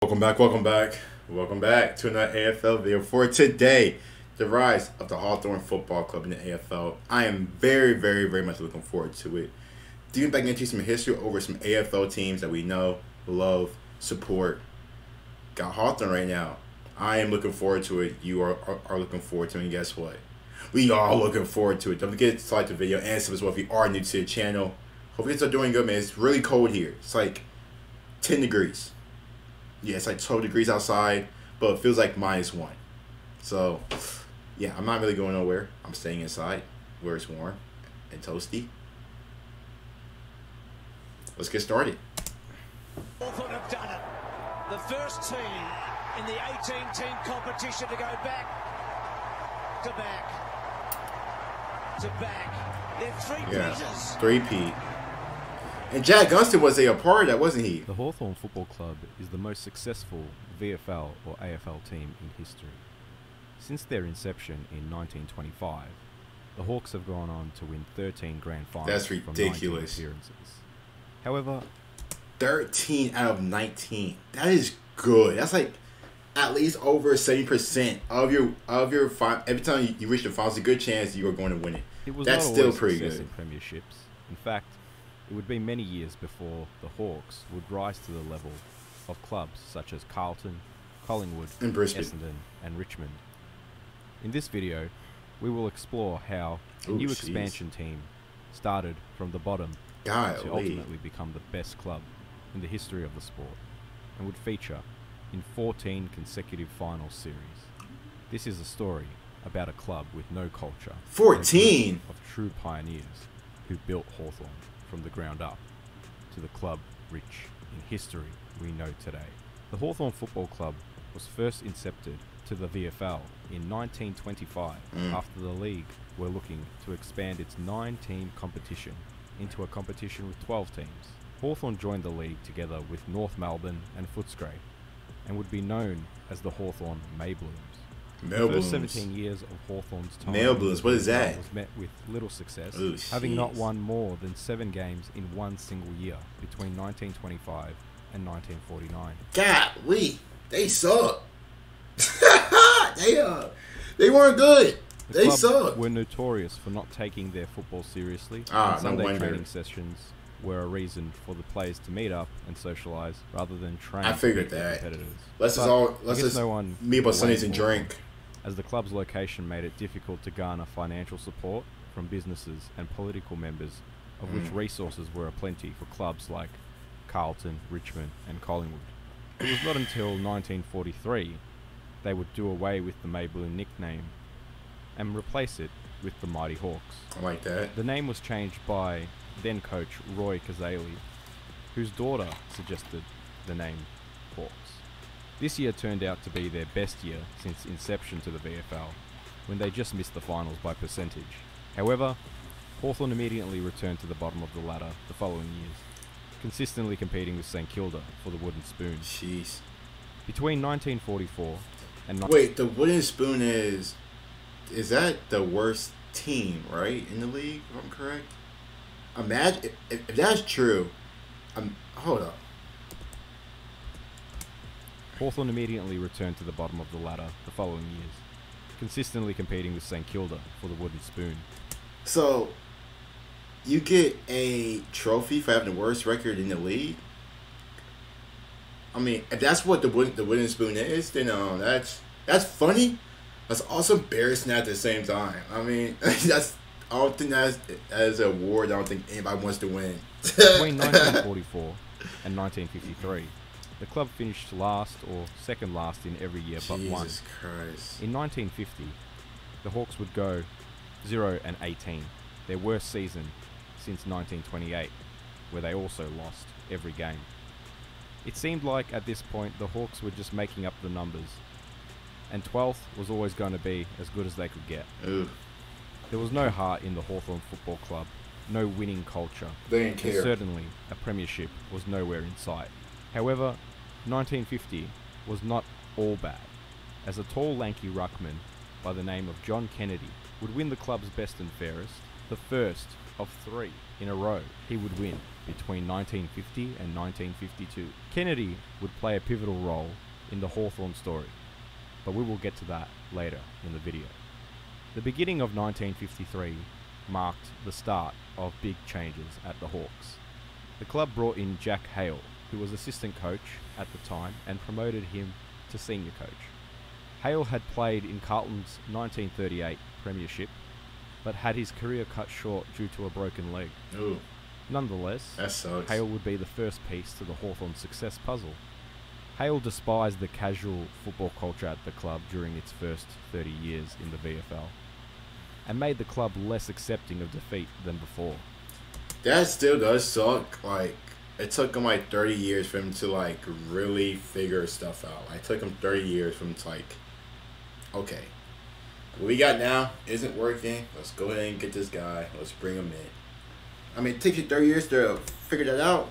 Welcome back to another AFL video for today. The rise of the Hawthorn Football Club in the AFL. I am very much looking forward to it. Digging back into some history over some AFL teams that we know, love, support. Got Hawthorn right now. I am looking forward to it. You are looking forward to it. And guess what? We are looking forward to it. Don't forget to like the video and sub as well if you are new to the channel. Hope you guys are doing good, man. It's really cold here. It's like 10 degrees. Yeah, it's like 12 degrees outside, but it feels like -1. So, yeah, I'm not really going nowhere. I'm staying inside where it's warm and toasty. Let's get started. Hawthorn have done it. The first team in the 18-team competition to go back to back to back. They're three-peaters. Three-peat. And Jack Gunston was a part of that, wasn't he? The Hawthorn Football Club is the most successful VFL or AFL team in history. Since their inception in 1925, the Hawks have gone on to win 13 grand finals. That's from 19 ridiculous. appearances. However, 13 out of 19. That is good. That's like at least over 70% of your every time you reach the finals, a good chance you are going to win it. it was That's not still always pretty success good. in premierships. In fact, it would be many years before the Hawks would rise to the level of clubs such as Carlton, Collingwood, And Brisbane. Essendon and Richmond. In this video, we will explore how a Ooh, new jeez. expansion team started from the bottom to Golly. ultimately become the best club in the history of the sport and would feature in 14 consecutive final series. This is a story about a club with no culture. and a group 14? of true pioneers who built Hawthorn from the ground up to the club rich in history we know today. The Hawthorn Football Club was first incepted to the VFL in 1925 after the league were looking to expand its 9-team competition into a competition with 12 teams. Hawthorn joined the league together with North Melbourne and Footscray and would be known as the Hawthorn Maybloons. The first 17 years of Hawthorn's time Maybloons, what is that? was met with little success, Ooh, having not jeez. won more than 7 games in one single year between 1925 and 1949. Golly, they suck. They weren't good. The They club suck. were notorious for not taking their football seriously, Ah, and no Sunday wonder. training sessions were a reason for the players to meet up and socialise rather than train. I to figured beat their that. competitors. Let's But I just guess no one meet up on blamed Sundays and Hawthorn, drink. as the club's location made it difficult to garner financial support from businesses and political members, of which resources were aplenty for clubs like Carlton, Richmond and Collingwood. It was not until 1943 they would do away with the Maybloon nickname and replace it with the Mighty Hawks. I like that. The name was changed by then coach Roy Cazaly, whose daughter suggested the name Hawks. This year turned out to be their best year since inception to the VFL, when they just missed the finals by percentage. However, Hawthorn immediately returned to the bottom of the ladder the following years, consistently competing with St Kilda for the Wooden Spoon. Jeez. Between 1944 and Wait, the Wooden Spoon is that the worst team, right, in the league, if I'm correct? Imagine, if that's true, hold up. Hawthorn immediately returned to the bottom of the ladder the following years, consistently competing with St Kilda for the Wooden Spoon. So, you get a trophy for having the worst record in the league? I mean, if that's what the Wooden Spoon is, then that's funny. That's also embarrassing at the same time. I mean, I don't think that's as an award. I don't think anybody wants to win. Between 1944 and 1953, the club finished last or second last in every year but one. Jesus Christ. In 1950, the Hawks would go 0-18, their worst season since 1928, where they also lost every game. It seemed like at this point the Hawks were just making up the numbers, and 12th was always going to be as good as they could get. Ooh. There was no heart in the Hawthorn Football Club, no winning culture, They didn't and care. certainly a premiership was nowhere in sight. However, 1950 was not all bad, as a tall lanky ruckman by the name of John Kennedy would win the club's best and fairest, the first of 3 in a row he would win between 1950 and 1952. Kennedy would play a pivotal role in the Hawthorn story, but we will get to that later in the video. The beginning of 1953 marked the start of big changes at the Hawks. The club brought in Jack Hale, who was assistant coach at the time, and promoted him to senior coach. Hale had played in Carlton's 1938 premiership, but had his career cut short due to a broken leg. Ooh, Nonetheless, that sucks. Hale would be the first piece to the Hawthorn success puzzle. Hale despised the casual football culture at the club during its first 30 years in the VFL, and made the club less accepting of defeat than before. That still does suck. Like, it took him like 30 years for him to like really figure stuff out. Like, it took him 30 years for him to like, okay, what we got now isn't working. Let's go ahead and get this guy. Let's bring him in. I mean, it takes you 30 years to figure that out.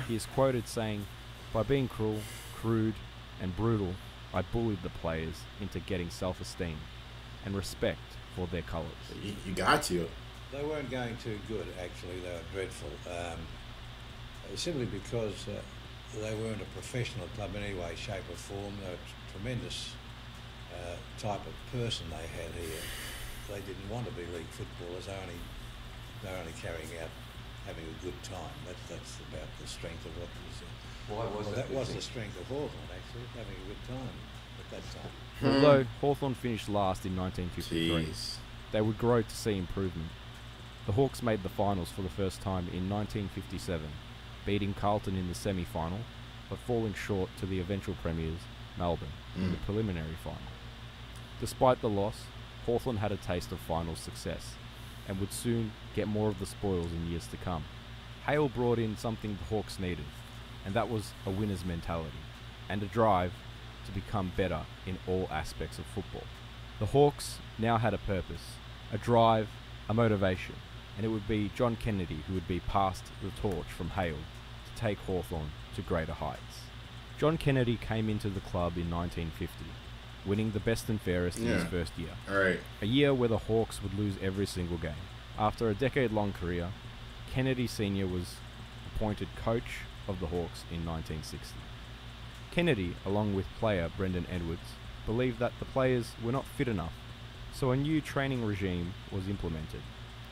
He is quoted saying, "By being cruel, crude, and brutal, I bullied the players into getting self-esteem and respect for their colours." You got to. They weren't going too good, actually. They were dreadful. Simply because they weren't a professional club in any way, shape or form. They were a tremendous type of person they had here. They didn't want to be league footballers. They were only carrying out having a good time. That's about the strength of what was. Why was Well, that? that was the strength of Hawthorn, actually, having a good time at that time. Although Hawthorn finished last in 1953, Jeez. they would grow to see improvement. The Hawks made the finals for the first time in 1957, beating Carlton in the semi-final, but falling short to the eventual premiers, Melbourne, in the preliminary final. Despite the loss, Hawthorn had a taste of final success, and would soon get more of the spoils in years to come. Hale brought in something the Hawks needed, and that was a winner's mentality, and a drive to become better in all aspects of football. The Hawks now had a purpose, a drive, a motivation, and it would be John Kennedy who would be passed the torch from Hale to take Hawthorn to greater heights. John Kennedy came into the club in 1950, winning the best and fairest in his first year. Alright. A year where the Hawks would lose every single game. After a decade-long career, Kennedy Sr. was appointed coach of the Hawks in 1960. Kennedy, along with player Brendan Edwards, believed that the players were not fit enough, so a new training regime was implemented.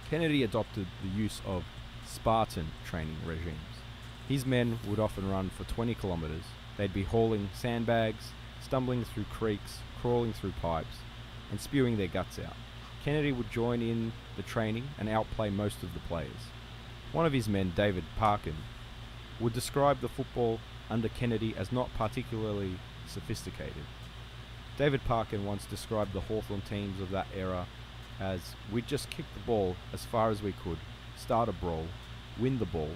Kennedy adopted the use of Spartan training regimes. His men would often run for 20 kilometres. They'd be hauling sandbags, stumbling through creeks, crawling through pipes, and spewing their guts out. Kennedy would join in the training and outplay most of the players. One of his men, David Parkin, would describe the football under Kennedy as not particularly sophisticated. David Parkin once described the Hawthorn teams of that era as, "We'd just kick the ball as far as we could, start a brawl, win the ball,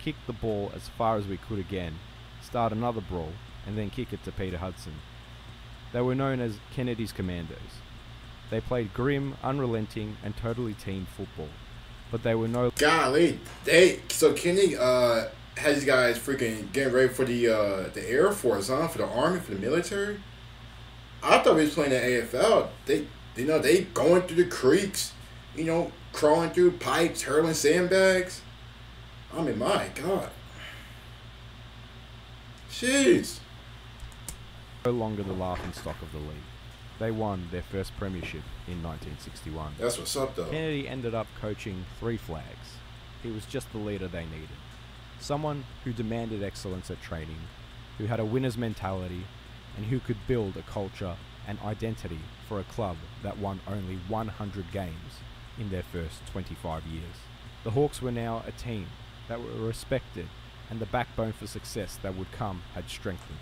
kick the ball as far as we could again, start another brawl, and then kick it to Peter Hudson." They were known as Kennedy's Commandos. They played grim, unrelenting, and totally team football, but they were no... Golly, so Kenny has these guys freaking getting ready for the Air Force, huh? For the Army, for the military. I thought we was playing the AFL. They going through the creeks, crawling through pipes, hurling sandbags. I mean, my God. Jeez. no longer the laughingstock of the league. They won their first premiership in 1961. That's what's up, though. Kennedy ended up coaching Three Flags. He was just the leader they needed. Someone who demanded excellence at training, who had a winner's mentality, and who could build a culture and identity for a club that won only 100 games in their first 25 years. The Hawks were now a team that were respected, and the backbone for success that would come had strengthened.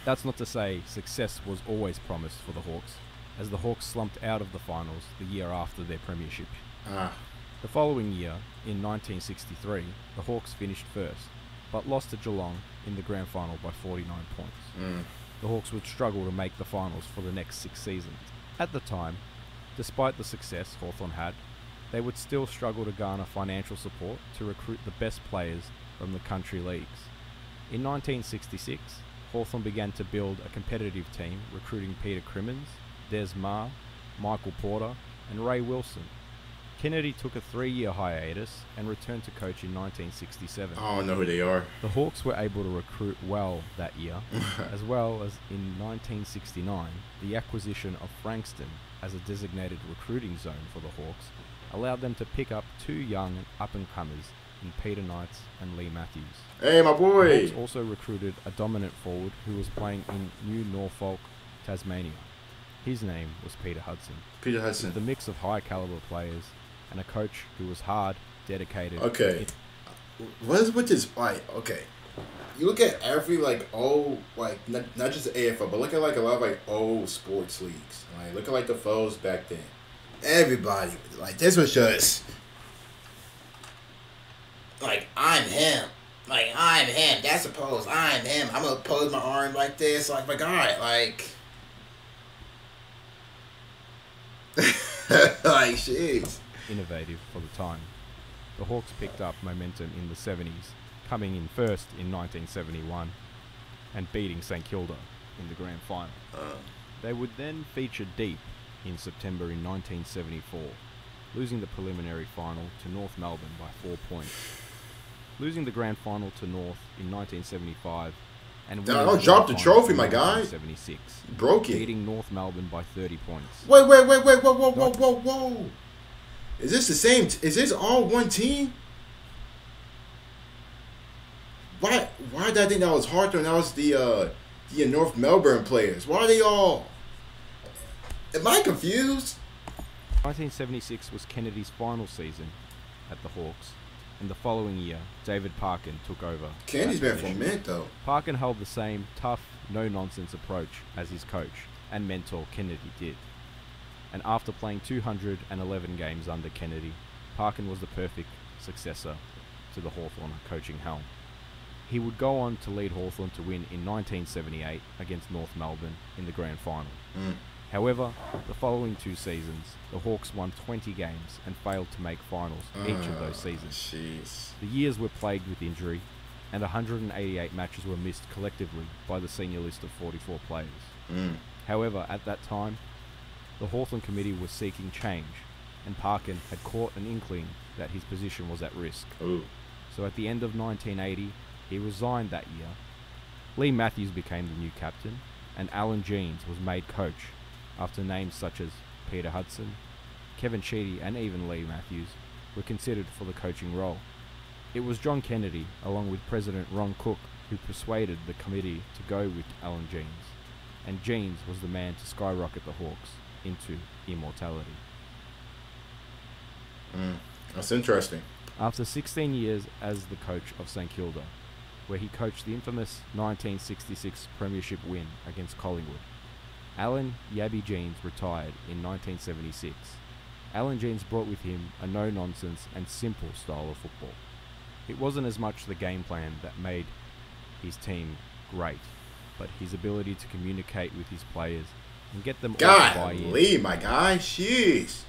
That's not to say success was always promised for the Hawks, as the Hawks slumped out of the finals the year after their premiership. The following year, in 1963, the Hawks finished first, but lost to Geelong in the grand final by 49 points. The Hawks would struggle to make the finals for the next 6 seasons. At the time, despite the success Hawthorn had, they would still struggle to garner financial support to recruit the best players from the country leagues. In 1966, Hawthorn began to build a competitive team, recruiting Peter Crimmins, Des Maher, Michael Porter, and Ray Wilson. Kennedy took a 3-year hiatus and returned to coach in 1967. I don't know who they are. The Hawks were able to recruit well that year, as well as in 1969, the acquisition of Frankston as a designated recruiting zone for the Hawks allowed them to pick up 2 young up-and-comers in Peter Knights and Lee Matthews. Hey, my The boy. Hawks also recruited a dominant forward who was playing in New Norfolk, Tasmania. His name was Peter Hudson. Peter With the Hudson. mix of high-caliber players and a coach who was hard, dedicated. Okay. What is with this? Like, okay. You look at every, like, old, like, not just the AFL, but look at, like, a lot of, like, old sports leagues. Like, look at, like, the foes back then. Everybody, like, this was just, like, I'm him. Like, I'm him. That's a pose. I'm him. I'm going to pose my arm like this. Like, my God, like... like, jeez. Innovative for the time. The Hawks picked up momentum in the 70s, coming in first in 1971 and beating St Kilda in the grand final. They would then feature deep in September in 1974, losing the preliminary final to North Melbourne by 4 points. Losing the grand final to North in 1975 and winning Don't the drop grand the final trophy, in my guy. 1976, Broke it. beating North Melbourne by 30 points. Wait, whoa. Is this the same? Is this all one team? Why did I think that was Hawthorn? That was the North Melbourne players. Why are they all? Am I confused? 1976 was Kennedy's final season at the Hawks, and the following year, David Parkin took over. Kennedy's been that for a position. minute though. Parkin held the same tough, no-nonsense approach as his coach and mentor Kennedy did. And after playing 211 games under Kennedy, Parkin was the perfect successor to the Hawthorn coaching helm. He would go on to lead Hawthorn to win in 1978 against North Melbourne in the grand final. However, the following 2 seasons, the Hawks won 20 games and failed to make finals each of those seasons. Jeez. The years were plagued with injury, and 188 matches were missed collectively by the senior list of 44 players. However, at that time, the Hawthorn committee was seeking change, and Parkin had caught an inkling that his position was at risk. Ooh. So at the end of 1980, he resigned that year. Lee Matthews became the new captain, and Alan Jeans was made coach after names such as Peter Hudson, Kevin Sheedy, and even Lee Matthews were considered for the coaching role. It was John Kennedy, along with President Ron Cook, who persuaded the committee to go with Alan Jeans, and Jeans was the man to skyrocket the Hawks into immortality. That's interesting. After 16 years as the coach of St Kilda, where he coached the infamous 1966 premiership win against Collingwood, Alan Yabby Jeans retired in 1976. Alan Jeans brought with him a no-nonsense and simple style of football. It wasn't as much the game plan that made his team great, but his ability to communicate with his players and get them all to buy in. Golly, my guy. Jeez.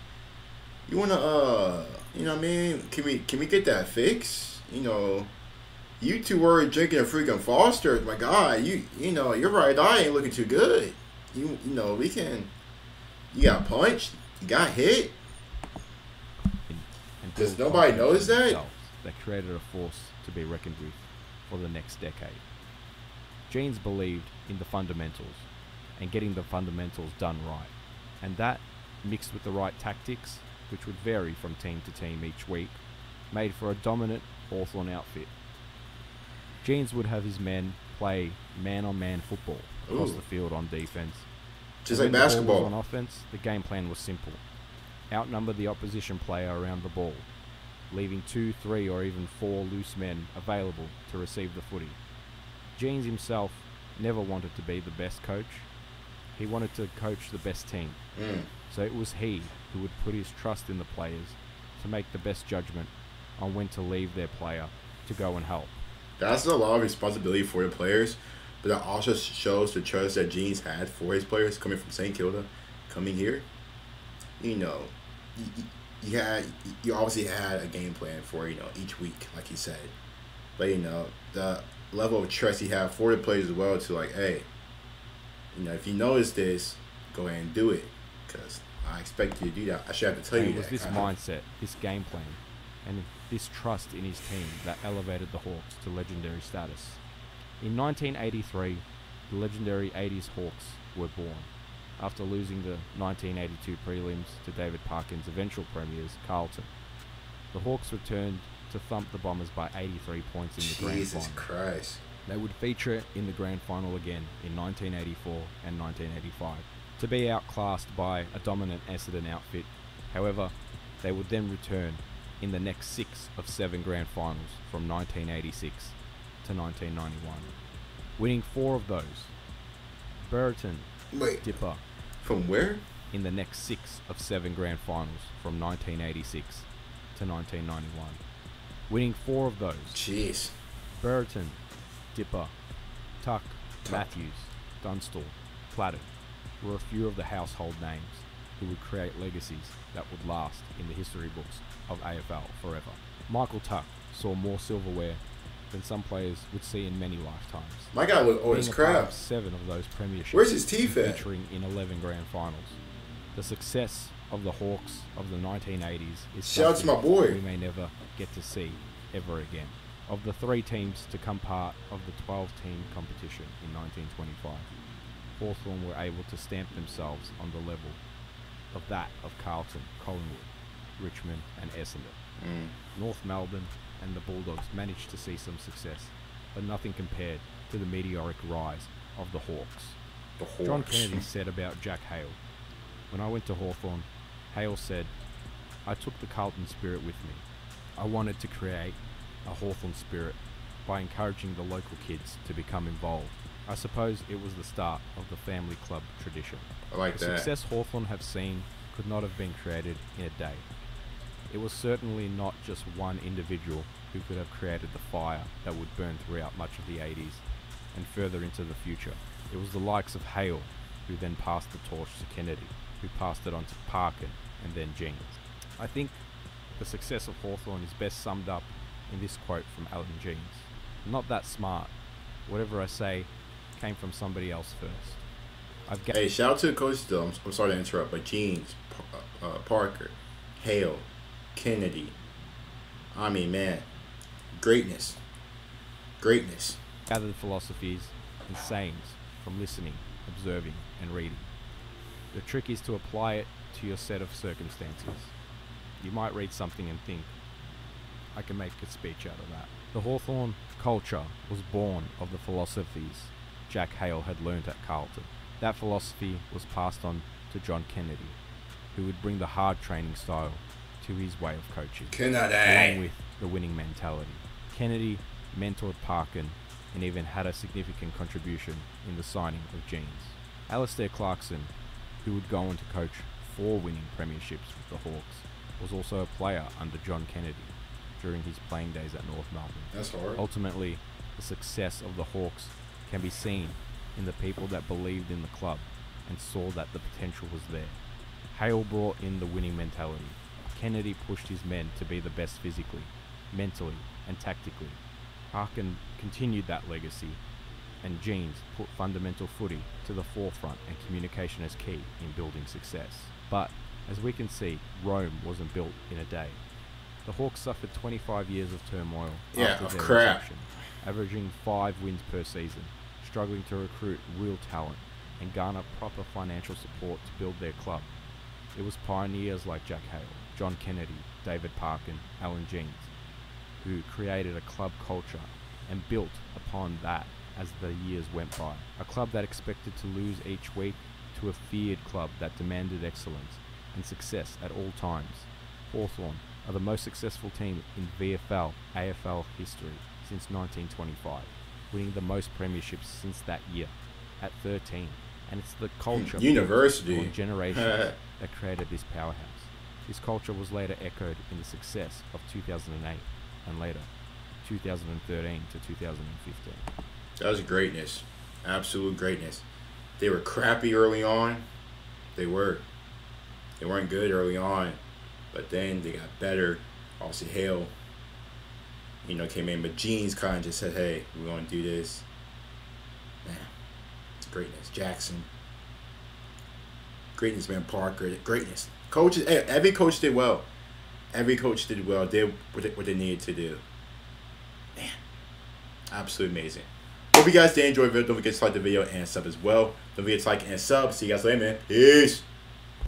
You wanna you know what I mean? Can we get that fixed? You know, you two were drinking a freaking Foster, my guy. You know, your right eye ain't looking too good. You know, we can. You got punched. You got hit. And Does build nobody confidence notice in that? themselves that created a force to be reckoned with for the next decade. Jeans believed in the fundamentals and getting the fundamentals done right, and that, mixed with the right tactics, which would vary from team to team each week, made for a dominant Hawthorn outfit. Jeans would have his men play man-on-man football across Ooh. the field on defense. Just And like when the ball was basketball. on offense, the game plan was simple. Outnumber the opposition player around the ball, leaving 2, 3 or even 4 loose men available to receive the footy. Jeans himself never wanted to be the best coach. He wanted to coach the best team. So it was he who would put his trust in the players to make the best judgment on when to leave their player to go and help. That's a lot of responsibility for the players, but that also shows the trust that Jeans had for his players coming from St. Kilda, coming here. You know, you obviously had a game plan for, you know, each week, like he said. But, you know, the level of trust he had for the players as well to, like, hey, you know, if you notice this, go ahead and do it. Because I expect you to do that. I should have to tell And you it was that. this mindset, this game plan, and this trust in his team that elevated the Hawks to legendary status. In 1983, the legendary 80s Hawks were born. After losing the 1982 prelims to David Parkin's eventual premiers, Carlton, the Hawks returned to thump the Bombers by 83 points in the grand final. Jesus Christ. They would feature in the grand final again in 1984 and 1985, to be outclassed by a dominant Essendon outfit. However, they would then return in the next 6 of 7 grand finals from 1986 to 1991, winning 4 of those. Brereton, Wait, Dipper, from where? in the next 6 of 7 grand finals from 1986 to 1991, winning 4 of those. Jeez. Brereton, Dipper, Tuck, Matthews, Dunstall, Platt were a few of the household names who would create legacies that would last in the history books of AFL forever. Michael Tuck saw more silverware than some players would see in many lifetimes. My guy was old Being as a part crap. of 7 of those premierships. Where's his teeth and at? Featuring in 11 grand finals. The success of the Hawks of the 1980s is Shout out to something my boy. we may never get to see ever again. Of the 3 teams to come part of the 12-team competition in 1925, Hawthorn were able to stamp themselves on the level of that of Carlton, Collingwood, Richmond and Essendon. North Melbourne and the Bulldogs managed to see some success, but nothing compared to the meteoric rise of the Hawks. The Hawks. John Kennedy said about Jack Hale, "When I went to Hawthorn, Hale said, I took the Carlton spirit with me. I wanted to create a Hawthorn spirit by encouraging the local kids to become involved. I suppose it was the start of the family club tradition. I like The that. success Hawthorn have seen could not have been created in a day. It was certainly not just one individual who could have created the fire that would burn throughout much of the 80s and further into the future. It was the likes of Hale who then passed the torch to Kennedy, who passed it on to Parkin and then Jeans. I think the success of Hawthorn is best summed up in this quote from Alan Jeans. Not that smart. Whatever I say came from somebody else first. Hey, shout out to the coach though. I'm sorry to interrupt, but Jeans, Parker, Hale, Kennedy. I mean, man, greatness. Greatness. Gathered philosophies and sayings from listening, observing, and reading. The trick is to apply it to your set of circumstances. You might read something and think, I can make a speech out of that. The Hawthorn culture was born of the philosophies Jack Hale had learnt at Carlton. That philosophy was passed on to John Kennedy, who would bring the hard training style to his way of coaching, along with the winning mentality. Kennedy mentored Parkin and even had a significant contribution in the signing of Jeans. Alistair Clarkson, who would go on to coach 4 winning premierships with the Hawks, was also a player under John Kennedy during his playing days at North Melbourne. That's hard. Ultimately, the success of the Hawks can be seen in the people that believed in the club and saw that the potential was there. Hale brought in the winning mentality. Kennedy pushed his men to be the best physically, mentally, and tactically. Parkin continued that legacy, and Jeans put fundamental footy to the forefront and communication as key in building success. But, as we can see, Rome wasn't built in a day. The Hawks suffered 25 years of turmoil after of their crap. inception, averaging 5 wins per season, struggling to recruit real talent and garner proper financial support to build their club. It was pioneers like Jack Hale, John Kennedy, David Parkin, Alan Jeans, who created a club culture and built upon that as the years went by. A club that expected to lose each week to a feared club that demanded excellence and success at all times. Hawthorn are the most successful team in VFL AFL history since 1925, winning the most premierships since that year at 13. And it's the culture University on generations that created this powerhouse. This culture was later echoed in the success of 2008 and later 2013 to 2015. That was greatness. Absolute greatness. They were crappy early on. They were. They weren't good early on. But then they got better. Obviously, Hale, came in. But Jeans kind of just said, hey, we're going to do this. Man, it's greatness. Jackson. Greatness, man. Parker. Greatness. Coaches. Every coach did well. Every coach did well. Did what they needed to do. Man. Absolutely amazing. Hope you guys did enjoy the video. Don't forget to like the video and sub as well. Don't forget to like and sub. See you guys later, man. Peace.